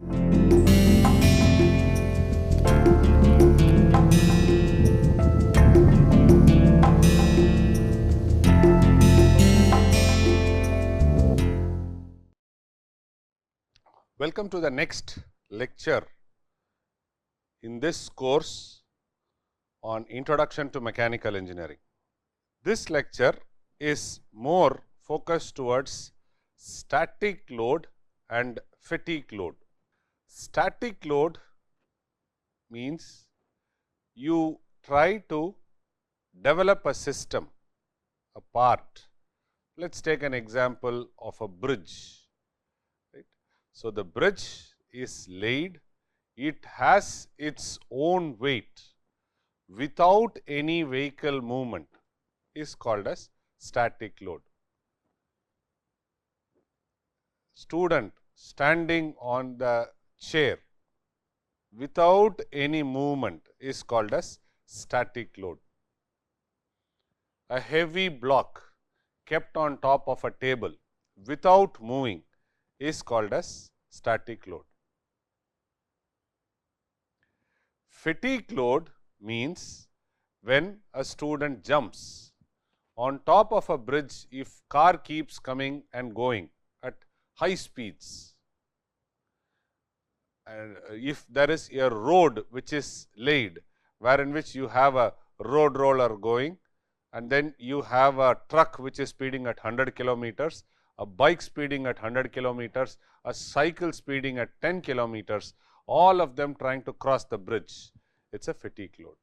Welcome to the next lecture in this course on Introduction to Mechanical Engineering. This lecture is more focused towards static load and fatigue load. Static load means you try to develop a system, a part. Let us take an example of a bridge. So, the bridge is laid, it has its own weight without any vehicle movement is called as static load. Student standing on the chair without any movement is called as static load. A heavy block kept on top of a table without moving is called as static load. Fatigue load means when a student jumps on top of a bridge if car keeps coming and going at high speeds, and if there is a road which is laid wherein which you have a road roller going and then you have a truck which is speeding at 100 kilometers, a bike speeding at 100 kilometers, a cycle speeding at 10 kilometers, all of them trying to cross the bridge. It is a fatigue load.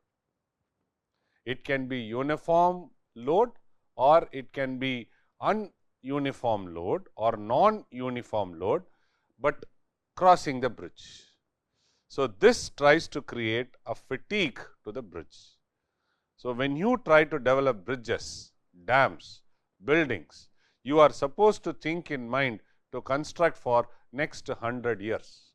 It can be uniform load or it can be ununiform load or non-uniform load, but crossing the bridge. So, this tries to create a fatigue to the bridge. So, when you try to develop bridges, dams, buildings, you are supposed to think in mind to construct for next 100 years.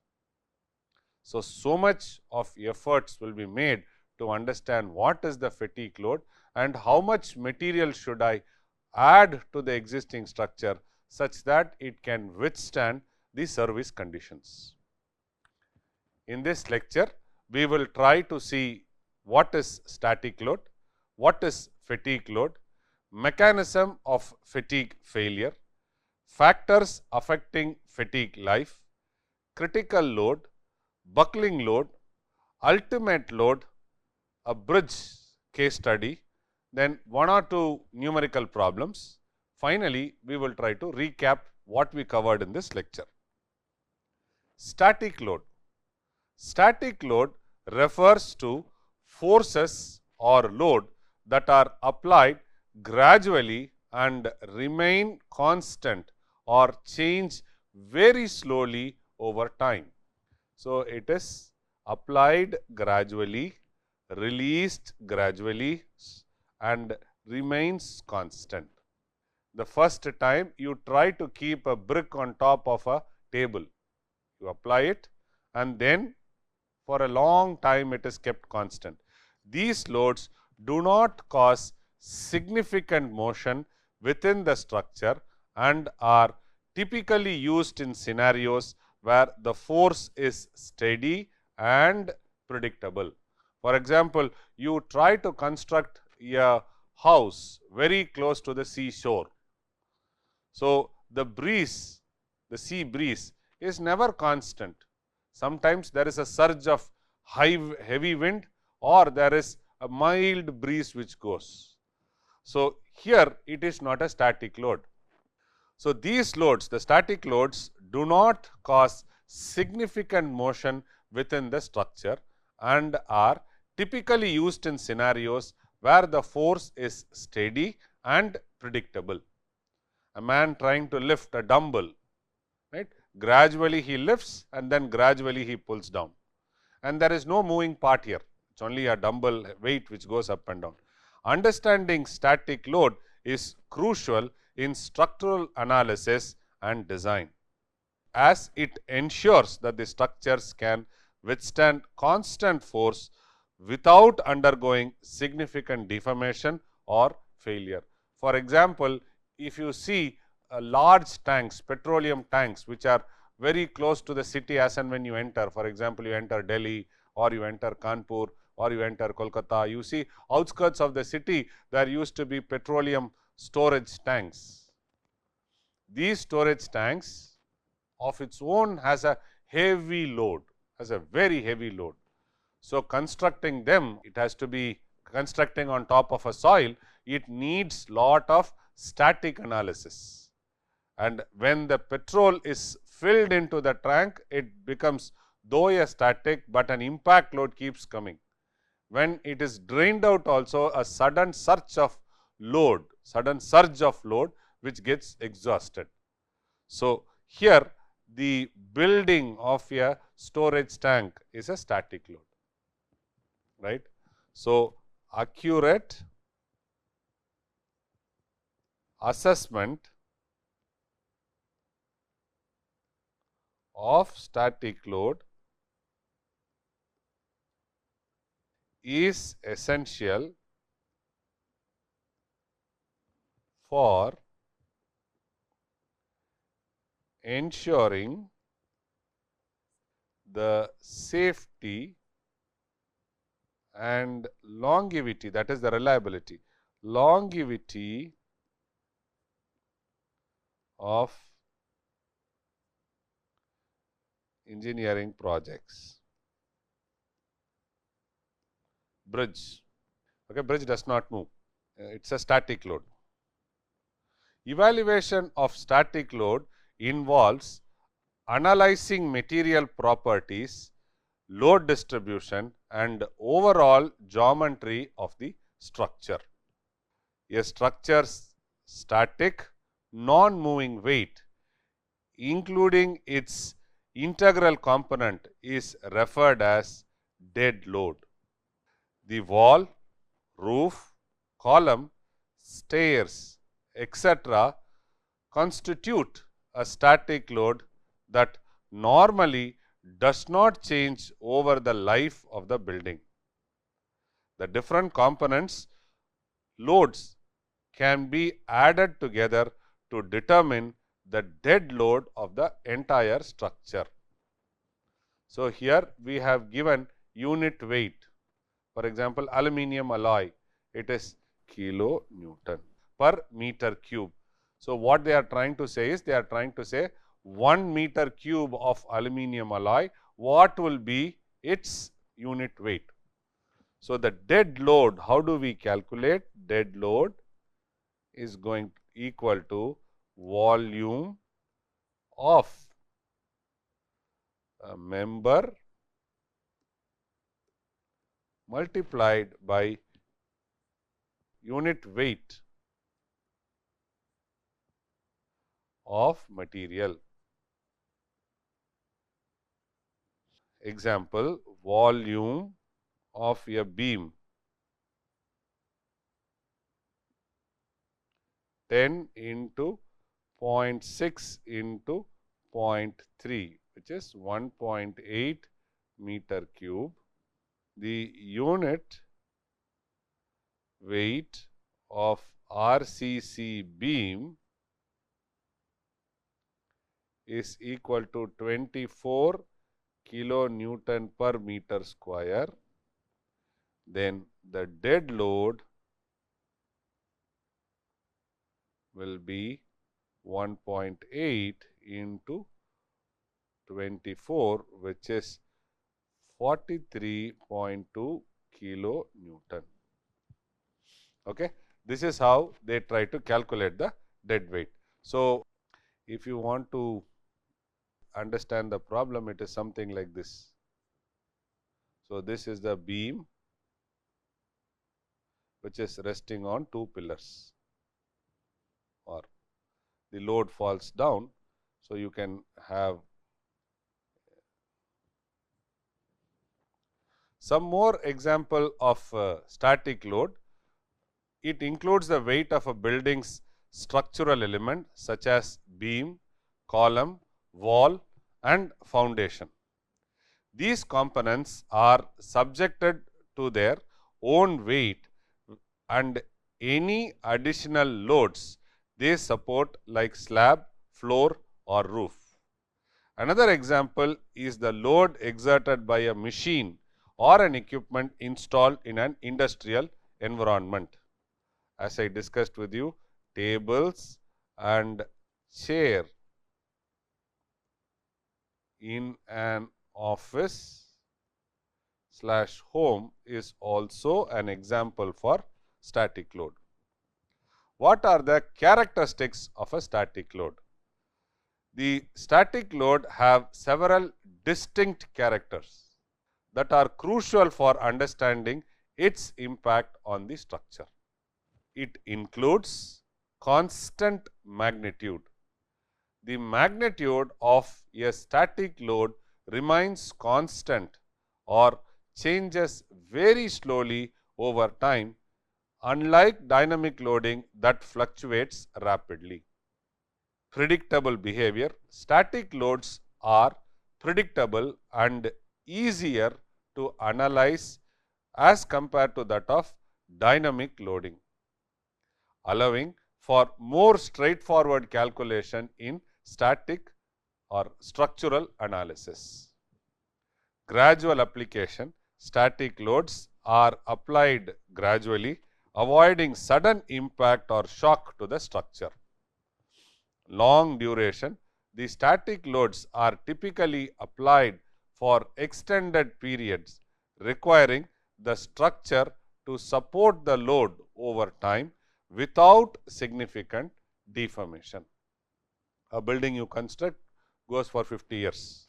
So much of efforts will be made to understand what is the fatigue load and how much material should I add to the existing structure such that it can withstand the service conditions. In this lecture, we will try to see what is static load, what is fatigue load, mechanism of fatigue failure, factors affecting fatigue life, critical load, buckling load, ultimate load, a bridge case study, then 1 or 2 numerical problems. Finally, we will try to recap what we covered in this lecture. Static load. Static load refers to forces or load that are applied gradually and remain constant or change very slowly over time. So, it is applied gradually, released gradually and remains constant. The first time you try to keep a brick on top of a table, you apply it and then for a long time it is kept constant. These loads do not cause significant motion within the structure and are typically used in scenarios where the force is steady and predictable. For example, you try to construct a house very close to the seashore. So, the breeze, the sea breeze is never constant. Sometimes there is a surge of heavy wind or there is a mild breeze which goes. So, here it is not a static load. So, these loads, the static loads do not cause significant motion within the structure and are typically used in scenarios where the force is steady and predictable. A man trying to lift a dumbbell, right? Gradually he lifts and then gradually he pulls down, and there is no moving part here. It is only a dumbbell weight which goes up and down. Understanding static load is crucial in structural analysis and design, as it ensures that the structures can withstand constant force without undergoing significant deformation or failure. For example, if you see large tanks, petroleum tanks which are very close to the city as and when you enter. For example, you enter Delhi or you enter Kanpur or you enter Kolkata. You see outskirts of the city, there used to be petroleum storage tanks. These storage tanks of its own has a heavy load, has a very heavy load. So, constructing them, it has to be constructing on top of a soil, it needs lot of static analysis. And when the petrol is filled into the tank, it becomes though a static, but an impact load keeps coming. When it is drained out also, a sudden surge of load which gets exhausted. So, here the building of a storage tank is a static load, right. So, accurate assessment of static load is essential for ensuring the safety and longevity, that is the reliability, longevity of engineering projects. Bridge, okay, bridge does not move, it is a static load. Evaluation of static load involves analyzing material properties, load distribution and overall geometry of the structure. A structure's static non-moving weight, including its integral component, is referred as dead load. The wall, roof, column, stairs, etc. constitute a static load that normally does not change over the life of the building. The different components loads can be added together to determine the dead load of the entire structure. So, here we have given unit weight. For example, aluminium alloy, it is kilonewton per meter cube. So, what they are trying to say is, they are trying to say 1 meter cube of aluminium alloy, what will be its unit weight. So, the dead load, how do we calculate? Dead load is going to equal to volume of a member multiplied by unit weight of material. Example, volume of a beam 10 into 0.6 into 0.3, which is 1.8 meter cube. The unit weight of RCC beam is equal to 24 kilonewton per meter square. Then the dead load will be 1.8 into 24, which is 43.2 kilonewton. Okay. This is how they try to calculate the dead weight. So, if you want to understand the problem, it is something like this. So, this is the beam which is resting on two pillars, or the load falls down. So, you can have some more example of static load. It includes the weight of a building's structural element such as beam, column, wall and foundation. These components are subjected to their own weight and any additional loads they support, like slab, floor or roof. Another example is the load exerted by a machine or an equipment installed in an industrial environment. As I discussed with you, tables and chair in an office / home is also an example for static load. What are the characteristics of a static load? The static load have several distinct characters that are crucial for understanding its impact on the structure. It includes constant magnitude. The magnitude of a static load remains constant or changes very slowly over time, unlike dynamic loading that fluctuates rapidly. Predictable behavior. Static loads are predictable and easier to analyze as compared to that of dynamic loading, allowing for more straightforward calculation in static or structural analysis. Gradual application. Static loads are applied gradually, avoiding sudden impact or shock to the structure. Long duration. The static loads are typically applied for extended periods, requiring the structure to support the load over time without significant deformation. A building you construct goes for 50 years.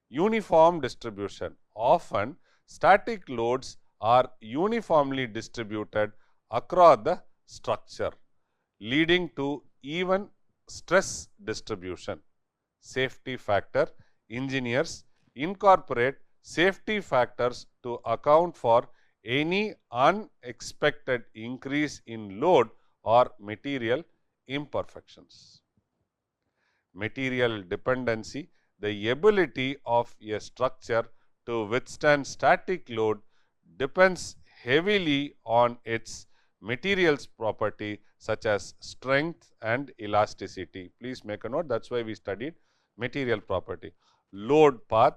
Uniform distribution. Often static loads are uniformly distributed across the structure, leading to even stress distribution. Safety factor. Engineers incorporate safety factors to account for any unexpected increase in load or material imperfections. Material dependency. The ability of a structure to withstand static load depends heavily on its materials property such as strength and elasticity. Please make a note, that is why we studied material property. Load path.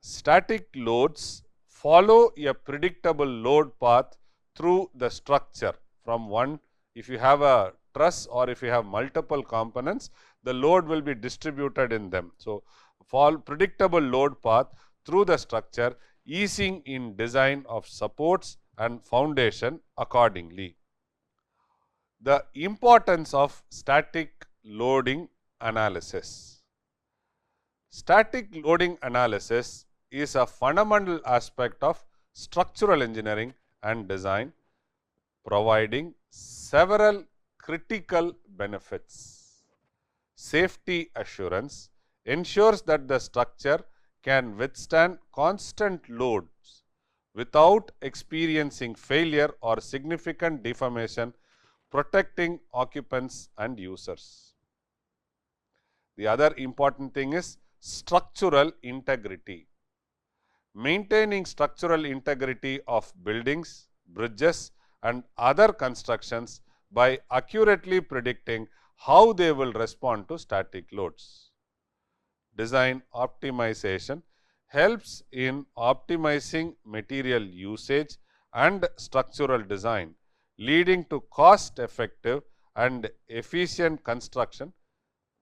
Static loads follow a predictable load path through the structure from one. If you have a truss or if you have multiple components, the load will be distributed in them. So, predictable load path through the structure, easing in design of supports and foundation accordingly. The importance of static loading analysis. Static loading analysis is a fundamental aspect of structural engineering and design, providing several critical benefits. Safety assurance ensures that the structure can withstand constant loads without experiencing failure or significant deformation, protecting occupants and users. The other important thing is structural integrity. Maintaining structural integrity of buildings, bridges and other constructions by accurately predicting how they will respond to static loads. Design optimization helps in optimizing material usage and structural design, leading to cost-effective and efficient construction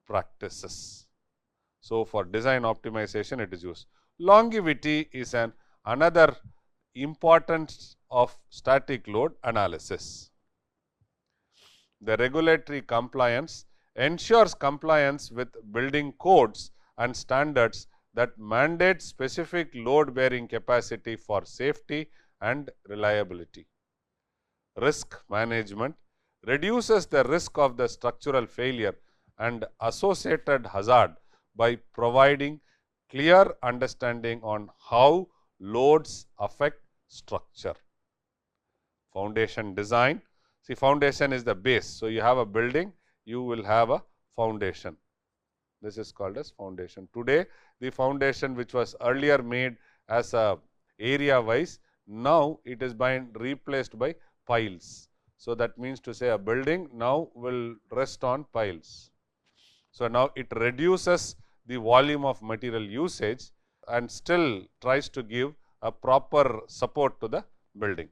practices. So, for design optimization it is used. Longevity is another importance of static load analysis. The regulatory compliance ensures compliance with building codes and standards that mandate specific load bearing capacity for safety and reliability. Risk management reduces the risk of the structural failure and associated hazard by providing clear understanding on how loads affect structure. Foundation design. See, foundation is the base. So, you have a building, you will have a foundation. This is called as foundation. Today, the foundation which was earlier made as a area wise, now it is being replaced by piles. So, that means to say a building now will rest on piles. So, now it reduces the volume of material usage and still tries to give a proper support to the building.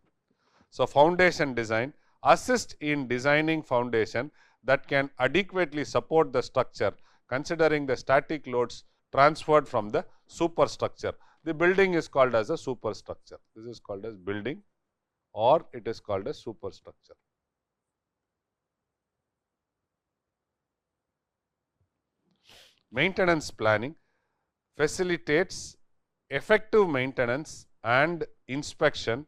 So, foundation design assists in designing foundation that can adequately support the structure considering the static loads transferred from the superstructure. The building is called as a superstructure. This is called as building, or it is called as superstructure. Maintenance planning facilitates effective maintenance and inspection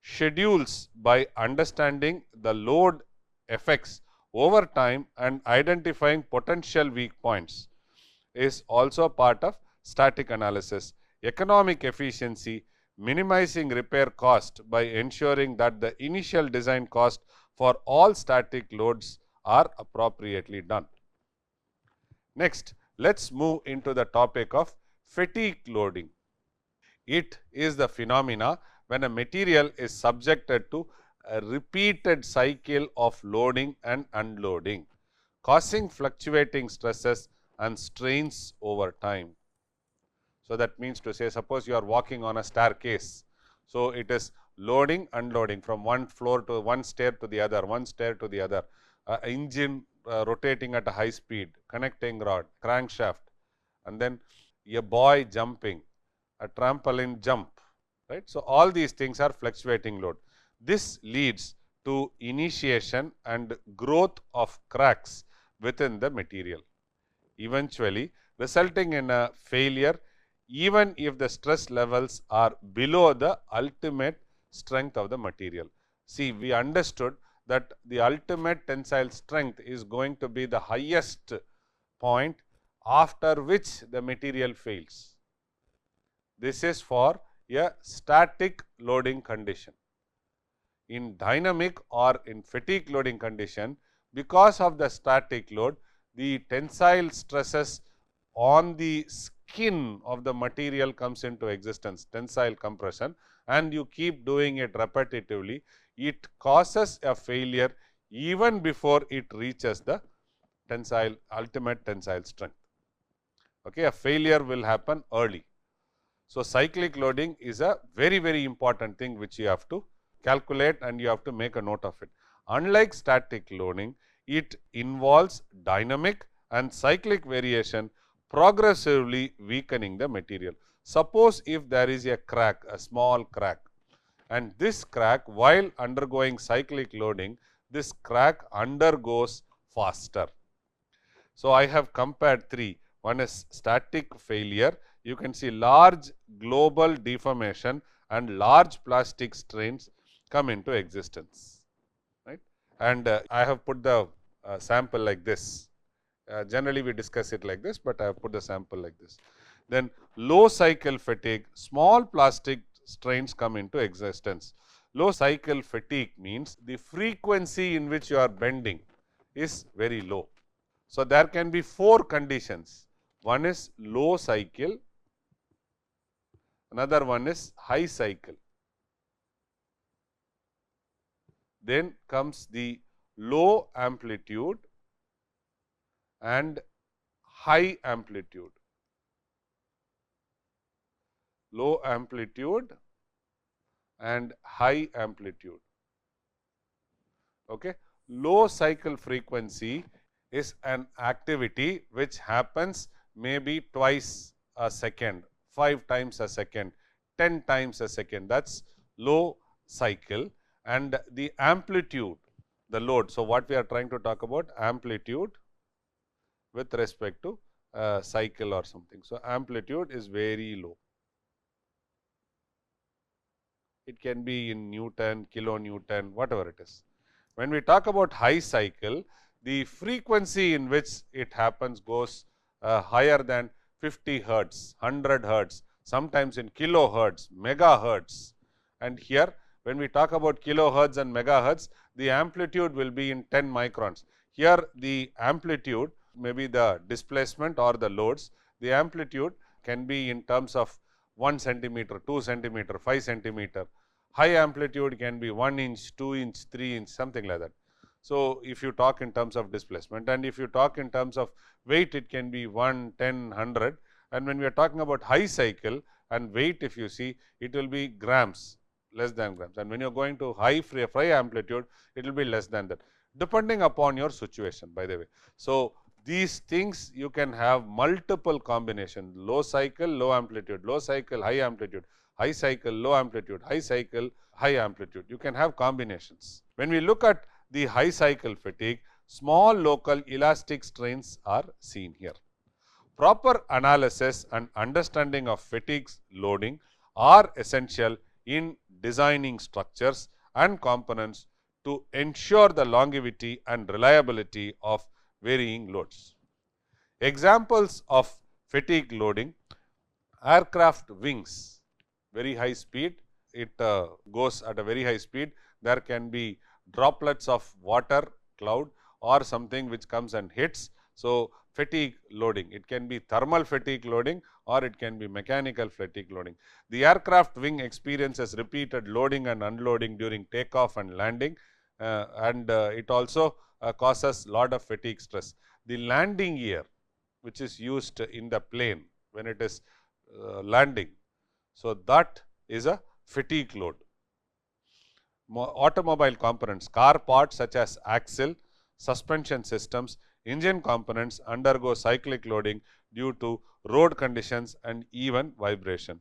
schedules by understanding the load effects over time and identifying potential weak points is also part of static analysis. Economic efficiency, minimizing repair cost by ensuring that the initial design cost for all static loads are appropriately done. Next, let's move into the topic of fatigue loading. It is the phenomena when a material is subjected to a repeated cycle of loading and unloading, causing fluctuating stresses and strains over time. So, that means to say, suppose you are walking on a staircase. So, it is loading, unloading from one floor to one stair to the other, one stair to the other, engine rotating at a high speed, connecting rod, crankshaft, and then a boy jumping, a trampoline jump, right. So, all these things are fluctuating load. This leads to initiation and growth of cracks within the material, eventually resulting in a failure even if the stress levels are below the ultimate strength of the material. See, we understood that the ultimate tensile strength is going to be the highest point after which the material fails. This is for a static loading condition. In dynamic or in fatigue loading condition, because of the static load, the tensile stresses on the skin of the material comes into existence, tensile compression, and you keep doing it repetitively, it causes a failure even before it reaches the tensile, ultimate tensile strength. Okay, a failure will happen early. So, cyclic loading is a very, very important thing which you have to calculate and you have to make a note of it. Unlike static loading, it involves dynamic and cyclic variation progressively weakening the material. Suppose if there is a crack, a small crack, and this crack while undergoing cyclic loading, this crack undergoes faster. So, I have compared three. One is static failure. You can see large global deformation and large plastic strains come into existence, right. And I have put the sample like this. Generally, we discuss it like this, but I have put the sample like this. Then low cycle fatigue, small plastic strains come into existence. Low cycle fatigue means the frequency in which you are bending is very low. So, there can be four conditions. One is low cycle, another one is high cycle. Then comes the low amplitude and high amplitude. Low amplitude and high amplitude. Okay. Low cycle frequency is an activity which happens maybe twice a second, 5 times a second, 10 times a second. That is low cycle. And the amplitude, the load. So, what we are trying to talk about, amplitude with respect to cycle or something. So, amplitude is very low. It can be in Newton, kilonewton, whatever it is. When we talk about high cycle, the frequency in which it happens goes higher than 50 hertz, 100 hertz, sometimes in kilohertz, megahertz. And here, when we talk about kilohertz and megahertz, the amplitude will be in 10 microns. Here, the amplitude may be the displacement or the loads. The amplitude can be in terms of 1 centimeter, 2 centimeter, 5 centimeter. High amplitude can be 1 inch, 2 inch, 3 inch, something like that. So, if you talk in terms of displacement, and if you talk in terms of weight, it can be 1, 10, 100, and when we are talking about high cycle and weight, if you see, it will be grams, less than grams, and when you are going to high fry amplitude, it will be less than that, depending upon your situation, by the way. So, these things you can have multiple combinations: low cycle, low amplitude, low cycle, high amplitude, high cycle, low amplitude, high cycle, high amplitude. You can have combinations. When we look at the high cycle fatigue, small local elastic strains are seen here. Proper analysis and understanding of fatigue loading are essential in designing structures and components to ensure the longevity and reliability of varying loads. Examples of fatigue loading: aircraft wings, very high speed, it goes at a very high speed. There can be droplets of water, cloud, or something which comes and hits. So, fatigue loading, it can be thermal fatigue loading or it can be mechanical fatigue loading. The aircraft wing experiences repeated loading and unloading during takeoff and landing, and it also causes lot of fatigue stress. The landing gear, which is used in the plane when it is landing, so that is a fatigue load. Automobile components, car parts such as axle, suspension systems, engine components undergo cyclic loading due to road conditions and even vibration.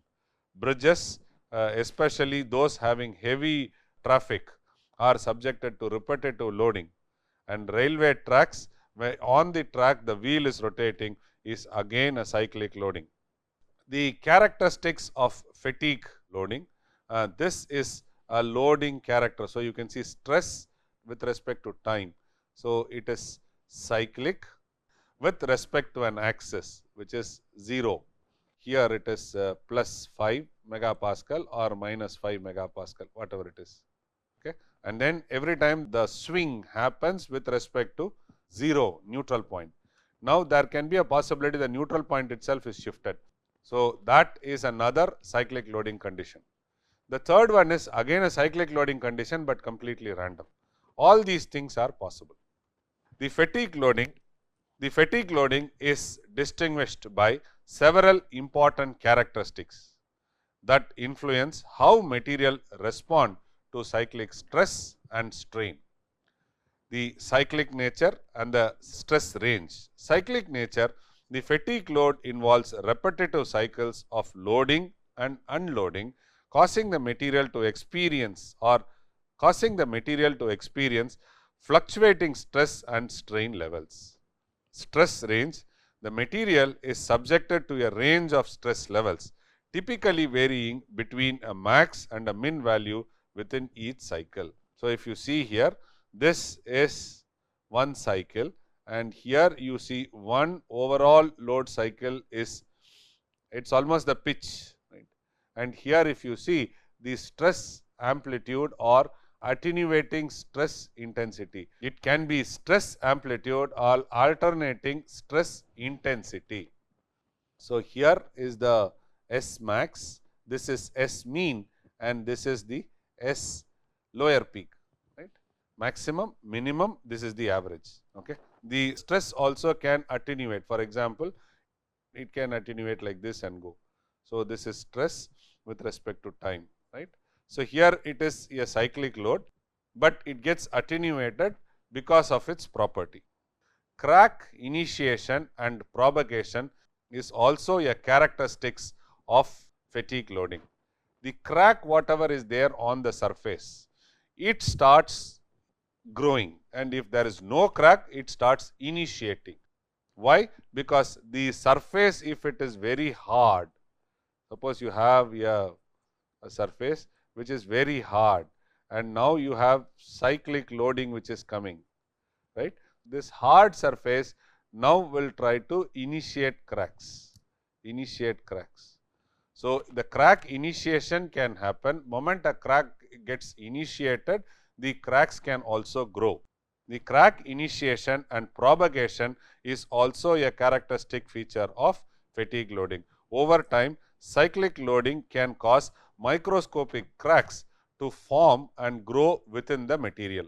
Bridges, especially those having heavy traffic, are subjected to repetitive loading, and railway tracks, where on the track the wheel is rotating, is again a cyclic loading. The characteristics of fatigue loading, this is a loading character. So, you can see stress with respect to time. So, it is cyclic with respect to an axis, which is 0. Here it is plus 5 megapascal or minus 5 megapascal, whatever it is. Okay. And then every time the swing happens with respect to 0, neutral point. Now, there can be a possibility the neutral point itself is shifted. So, that is another cyclic loading condition. The third one is again a cyclic loading condition, but completely random. All these things are possible. The fatigue loading is distinguished by several important characteristics that influence how material respond to cyclic stress and strain. The cyclic nature and the stress range. Cyclic nature, the fatigue load involves repetitive cycles of loading and unloading, causing the material to experience fluctuating stress and strain levels. Stress range, the material is subjected to a range of stress levels, typically varying between a max and a min value within each cycle. So, if you see here, this is one cycle, and here you see one overall load cycle is, it's almost the pitch, right? And here if you see the stress amplitude or attenuating stress intensity, it can be stress amplitude or alternating stress intensity. So, here is the S max, this is S mean, and this is the S lower peak, right? Maximum, minimum, this is the average. Okay. The stress also can attenuate. For example, it can attenuate like this and go. So, this is stress with respect to time, right. So, here it is a cyclic load, but it gets attenuated because of its property. Crack initiation and propagation is also a characteristics of fatigue loading. The crack, whatever is there on the surface, it starts growing, and if there is no crack, it starts initiating. Why? Because the surface, if it is very hard, suppose you have a surface which is very hard, and now you have cyclic loading which is coming, right. This hard surface now will try to initiate cracks. So, the crack initiation can happen. Moment a crack gets initiated, the cracks can also grow. The crack initiation and propagation is also a characteristic feature of fatigue loading. Over time, cyclic loading can cause microscopic cracks to form and grow within the material.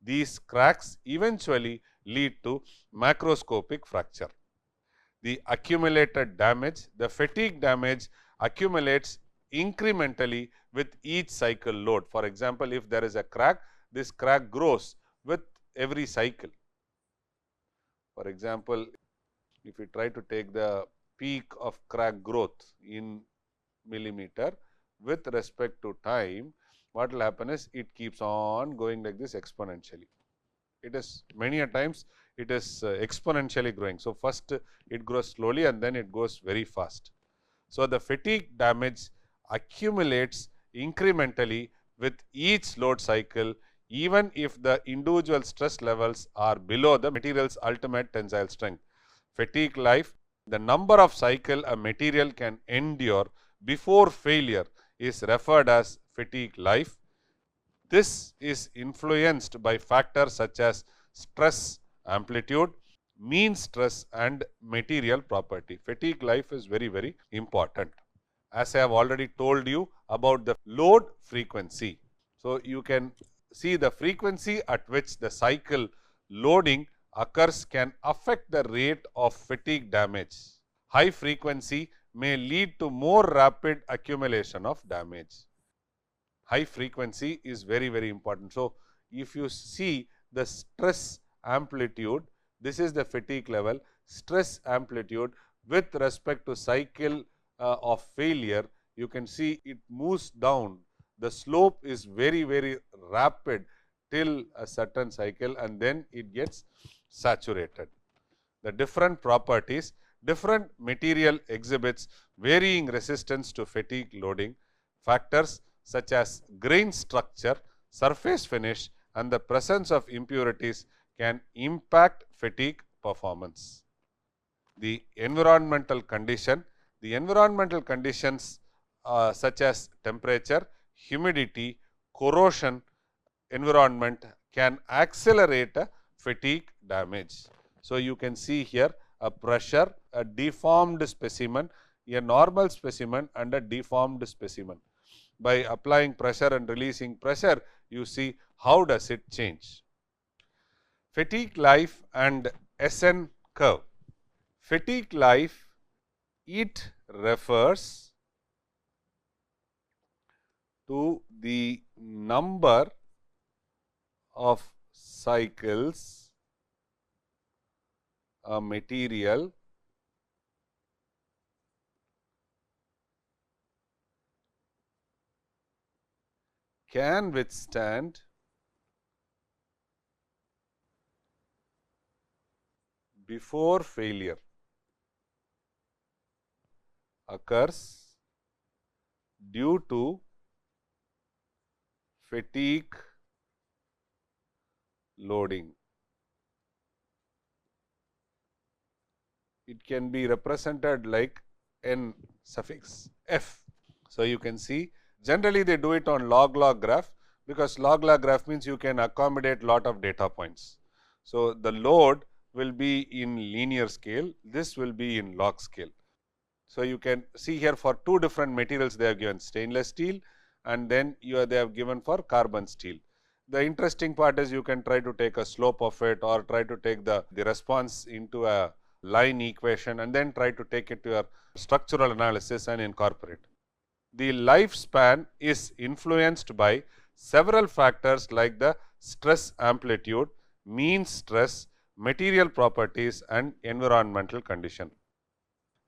These cracks eventually lead to macroscopic fracture. The accumulated damage, the fatigue damage accumulates incrementally with each cycle load. For example, if there is a crack, this crack grows with every cycle. For example, if we try to take the peak of crack growth in millimeter with respect to time, what will happen is it keeps on going like this exponentially. It is many a times it is exponentially growing. So, first it grows slowly and then it goes very fast. So, the fatigue damage accumulates incrementally with each load cycle, even if the individual stress levels are below the material's ultimate tensile strength. Fatigue life, the number of cycle a material can endure before failure, is referred as fatigue life. This is influenced by factors such as stress amplitude, mean stress and material property. Fatigue life is very, very important. As I have already told you about the load frequency. So, you can see the frequency at which the cycle loading occurs can affect the rate of fatigue damage. High frequency may lead to more rapid accumulation of damage. High frequency is very, very important. So, if you see the stress amplitude, this is the fatigue level, stress amplitude with respect to cycle of failure, you can see it moves down. The slope is very, very rapid till a certain cycle and then it gets saturated. The different properties, different material exhibits varying resistance to fatigue loading. Factors such as grain structure, surface finish and the presence of impurities can impact fatigue performance. The environmental condition, the environmental conditions such as temperature, humidity, corrosion environment can accelerate fatigue damage. So, you can see here a pressure, a deformed specimen, a normal specimen and a deformed specimen. By applying pressure and releasing pressure, you see how does it change. Fatigue life and SN curve. Fatigue life, it refers to the number of cycles a material can withstand before failure occurs due to fatigue loading. It can be represented like n suffix f. So, you can see generally they do it on log-log graph, because log-log graph means you can accommodate lot of data points. So, the load will be in linear scale, this will be in log scale. So, you can see here for two different materials they have given stainless steel and then they have given for carbon steel. The interesting part is you can try to take a slope of it or try to take the response into a line equation and then try to take it to your structural analysis and incorporate. The lifespan is influenced by several factors like the stress amplitude, mean stress, material properties and environmental condition.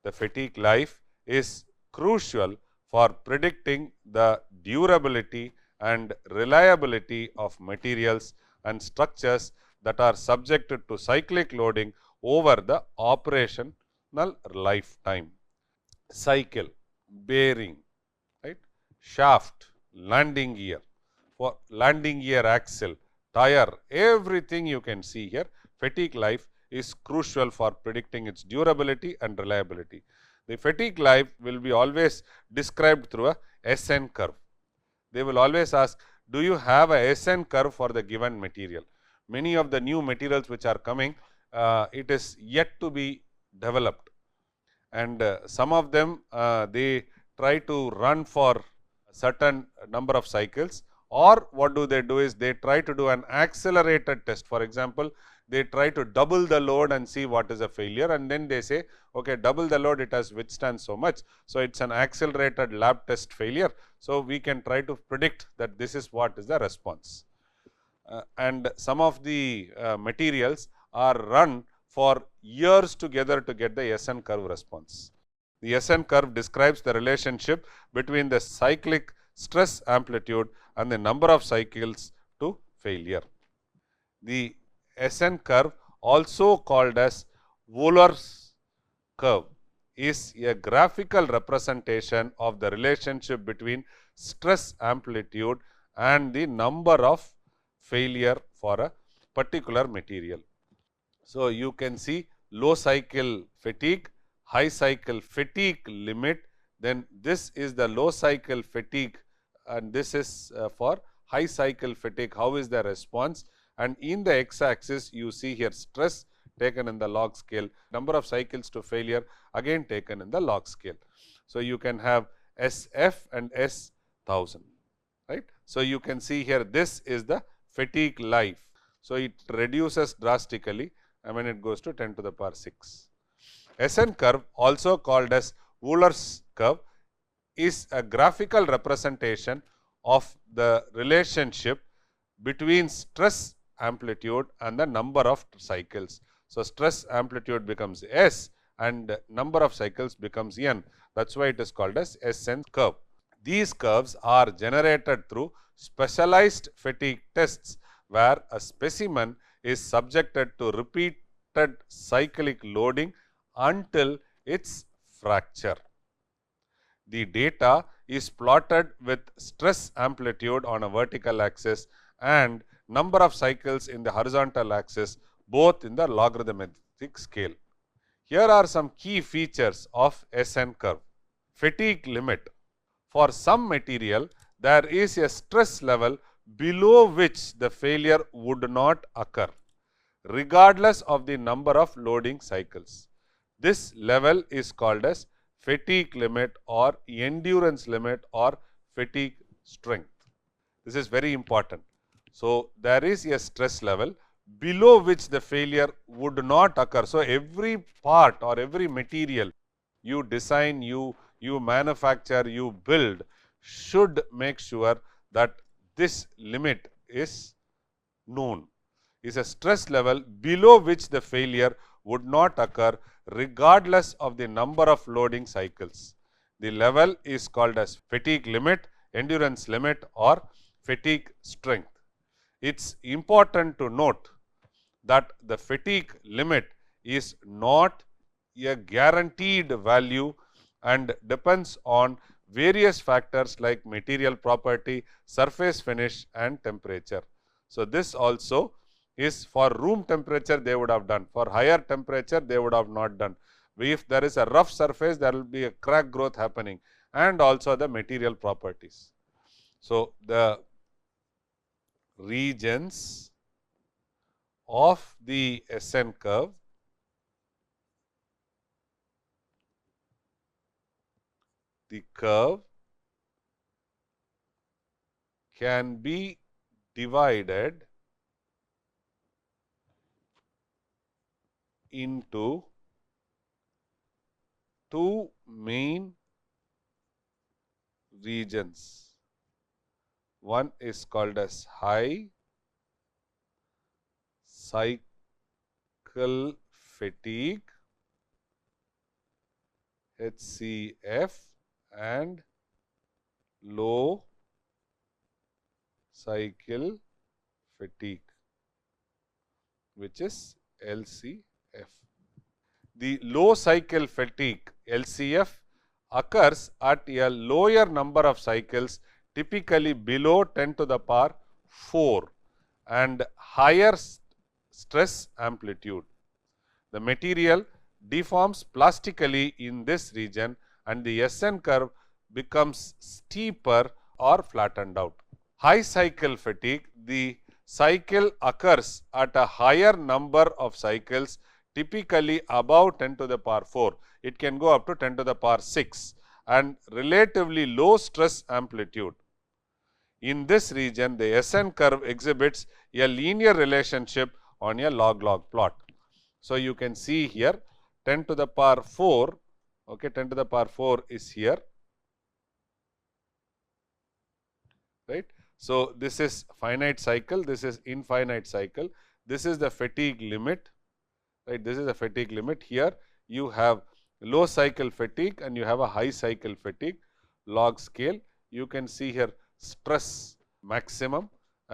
The fatigue life is crucial for predicting the durability and reliability of materials and structures that are subjected to cyclic loading over the operational lifetime. Cycle, bearing, right, shaft, landing gear, for landing gear axle, tire, everything you can see here. Fatigue life is crucial for predicting its durability and reliability. The fatigue life will be always described through a SN curve. They will always ask, do you have a SN curve for the given material? Many of the new materials which are coming, it is yet to be developed, and some of them they try to run for a certain number of cycles, Or what do? Is they try to do an accelerated test. For example, they try to double the load and see what is a failure, and then they say, okay, double the load, it has withstand so much. So, it is an accelerated lab test failure. So, we can try to predict that this is what is the response. And some of the materials are run for years together to get the SN curve response. The SN curve describes the relationship between the cyclic stress amplitude and the number of cycles to failure. The SN curve, also called as Wöhler's curve, is a graphical representation of the relationship between stress amplitude and the number of failure for a particular material. So, you can see low cycle fatigue, high cycle fatigue limit, then this is the low cycle fatigue, and this is for high cycle fatigue, how is the response, and in the x axis you see here stress taken in the log scale, number of cycles to failure again taken in the log scale. So, you can have SF and S1000, right. So, you can see here this is the fatigue life. So, it reduces drastically when it goes to 10 to the power 6. SN curve, also called as Wöhler's curve, is a graphical representation of the relationship between stress amplitude and the number of cycles. So, stress amplitude becomes S and number of cycles becomes N. That is why it is called as SN curve. These curves are generated through specialized fatigue tests, where a specimen is subjected to repeated cyclic loading until its fracture. The data is plotted with stress amplitude on a vertical axis and number of cycles in the horizontal axis, both in the logarithmic scale. Here are some key features of SN curve. Fatigue limit. For some material, there is a stress level below which the failure would not occur, regardless of the number of loading cycles. This level is called as fatigue limit or endurance limit or fatigue strength. This is very important. So, there is a stress level below which the failure would not occur. So, every part or every material you design, you manufacture, you build should make sure that this limit is known, is a stress level below which the failure would not occur regardless of the number of loading cycles. The level is called as fatigue limit, endurance limit or fatigue strength. It is important to note that the fatigue limit is not a guaranteed value and depends on various factors like material property, surface finish and temperature. So, this also is for room temperature they would have done, for higher temperature they would have not done. If there is a rough surface, there will be a crack growth happening, and also the material properties. So, the regions of the SN curve can be divided into two main regions. One is called as high cycle fatigue, HCF, and low cycle fatigue, which is LCF. The low cycle fatigue, LCF, occurs at a lower number of cycles, typically below 10 to the power 4 and higher stress amplitude. The material deforms plastically in this region and the SN curve becomes steeper or flattened out. High cycle fatigue, the cycle occurs at a higher number of cycles, typically above 10 to the power 4. It can go up to 10 to the power 6 and relatively low stress amplitude. In this region, the SN curve exhibits a linear relationship on a log-log plot. So, you can see here 10 to the power 4, okay, 10 to the power 4 is here, right. So, this is finite cycle, this is infinite cycle, this is the fatigue limit, right. This is the fatigue limit. Here you have low cycle fatigue and you have a high cycle fatigue log scale. You can see here stress maximum,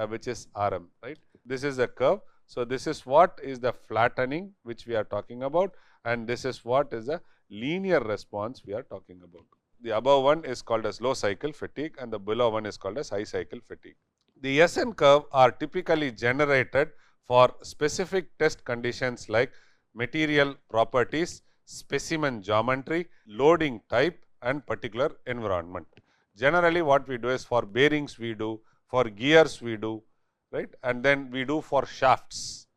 which is RM, right. This is the curve. So, this is what is the flattening which we are talking about, and this is what is the linear response we are talking about. The above one is called as low cycle fatigue and the below one is called as high cycle fatigue. The SN curve are typically generated for specific test conditions like material properties, specimen geometry, loading type and particular environment. Generally what we do is for bearings we do, for gears we do, right, and then we do for shafts.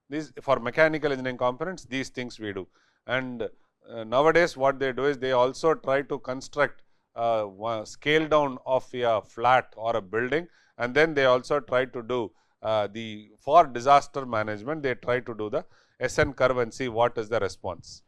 These for mechanical engineering components, these things we do. And nowadays what they do is they also try to construct scale down of a flat or a building, and then they also try to do for disaster management, they try to do the SN curve and see what is the response.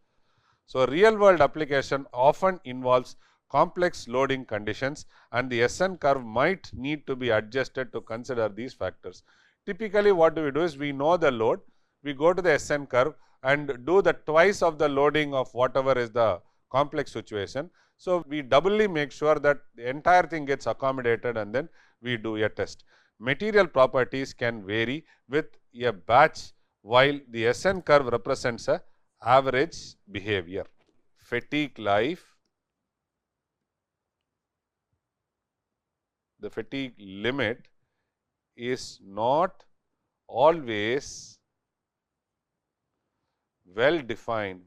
So, real world application often involves complex loading conditions and the SN curve might need to be adjusted to consider these factors. Typically what do we do is we know the load, we go to the SN curve and do the twice of the loading of whatever is the complex situation. So, we doubly make sure that the entire thing gets accommodated and then we do a test. Material properties can vary with a batch while the SN curve represents a average behavior. Fatigue life, the fatigue limit is not always well defined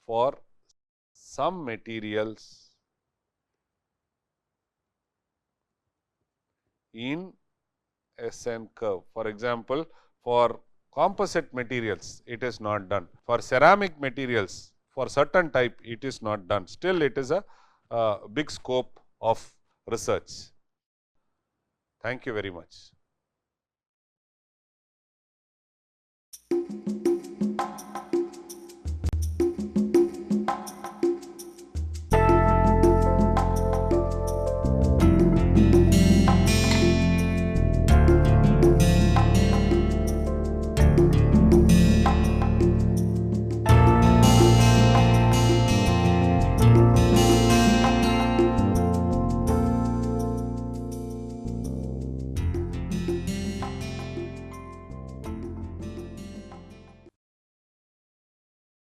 for some materials in SN curve. For example, for composite materials it is not done, for ceramic materials for certain type it is not done, still it is a big scope of research. Thank you very much.